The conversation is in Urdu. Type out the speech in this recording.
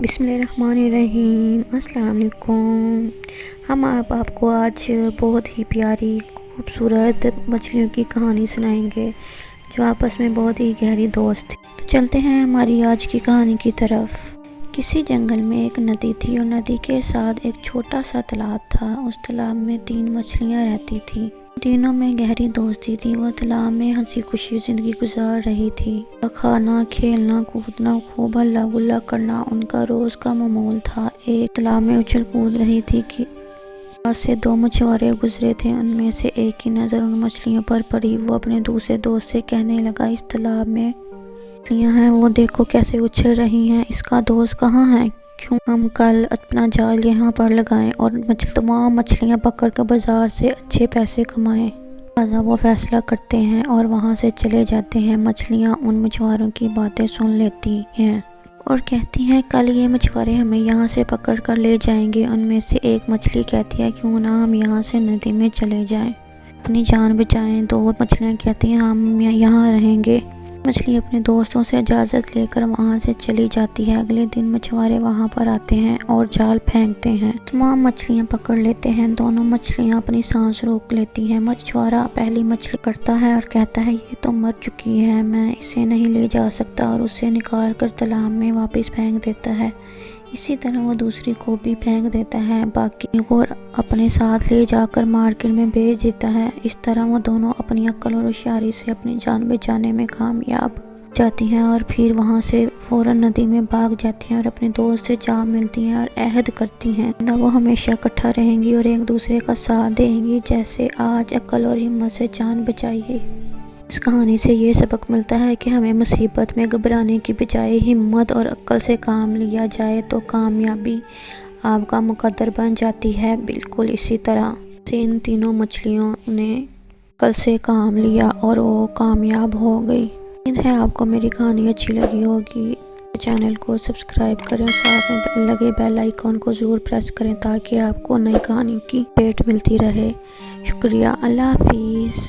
بسم اللہ الرحمن الرحیم۔ السلام علیکم۔ ہم آپ کو آج بہت ہی پیاری خوبصورت مچھلیوں کی کہانی سنائیں گے جو آپس میں بہت ہی گہری دوست تھی۔ تو چلتے ہیں ہماری آج کی کہانی کی طرف۔ کسی جنگل میں ایک ندی تھی اور ندی کے ساتھ ایک چھوٹا سا تالاب تھا۔ اس تالاب میں 3 مچھلیاں رہتی تھیں۔ تینوں میں گہری دوستی تھی۔ وہ تالاب میں ہنسی خوشی زندگی گزار رہی تھی۔ کھانا، کھیلنا، کودنا، خوب ہلا گلا کرنا ان کا روز کا معمول تھا۔ ایک تالاب میں اچھل کود رہی تھی کہ پاس سے 2 مچھوارے گزرے تھے۔ ان میں سے ایک کی نظر ان مچھلیوں پر پڑی۔ وہ اپنے دوسرے دوست سے کہنے لگا، اس تالاب میں مچھلیاں ہیں، وہ دیکھو کیسے اچھل رہی ہیں۔ اس کا دوست کہاں ہے؟ کیوں ہم کل اپنا جال یہاں پر لگائیں اور تمام مچھلیاں پکڑ کر بازار سے اچھے پیسے کمائیں۔ لہٰذا وہ فیصلہ کرتے ہیں اور وہاں سے چلے جاتے ہیں۔ مچھلیاں ان مچھواروں کی باتیں سن لیتی ہیں اور کہتی ہیں، کل یہ مچھوارے ہمیں یہاں سے پکڑ کر لے جائیں گے۔ ان میں سے ایک مچھلی کہتی ہے، کیوں نہ ہم یہاں سے ندی میں چلے جائیں، اپنی جان بچائیں۔ 2 مچھلیاں کہتی ہیں، ہم یہاں رہیں گے۔ مچھلی اپنے دوستوں سے اجازت لے کر وہاں سے چلی جاتی ہے۔ اگلے دن مچھوارے وہاں پر آتے ہیں اور جال پھینکتے ہیں۔ تمام مچھلیاں پکڑ لیتے ہیں۔ دونوں مچھلیاں اپنی سانس روک لیتی ہیں۔ مچھوارا پہلی مچھلی پکڑتا ہے اور کہتا ہے، یہ تو مر چکی ہے، میں اسے نہیں لے جا سکتا، اور اسے نکال کر تالاب میں واپس پھینک دیتا ہے۔ اسی طرح وہ دوسری کو بھی پھینک دیتا ہے، باقی کو اپنے ساتھ لے جا کر مارکیٹ میں بیچ دیتا ہے۔ اس طرح وہ دونوں اپنی عقل اور ہوشیاری سے اپنی جان بچانے میں کامیاب جاتی ہیں اور پھر وہاں سے فوراً ندی میں بھاگ جاتی ہیں اور اپنے دوست سے جا ملتی ہیں اور عہد کرتی ہیں وہ ہمیشہ اکٹھا رہیں گی اور ایک دوسرے کا ساتھ دیں گی، جیسے آج عقل اور ہمت سے جان بچائی ہے۔ اس کہانی سے یہ سبق ملتا ہے کہ ہمیں مصیبت میں گھبرانے کی بجائے ہمت اور عقل سے کام لیا جائے تو کامیابی آپ کا مقدر بن جاتی ہے۔ بالکل اسی طرح سے ان تینوں مچھلیوں نے عقل سے کام لیا اور وہ کامیاب ہو گئی۔ امید ہے آپ کو میری کہانی اچھی لگی ہوگی۔ چینل کو سبسکرائب کریں، ساتھ میں لگے بیل آئیکن کو ضرور پریس کریں تاکہ آپ کو نئی کہانی کی اپڈیٹ ملتی رہے۔ شکریہ۔ اللہ حافظ۔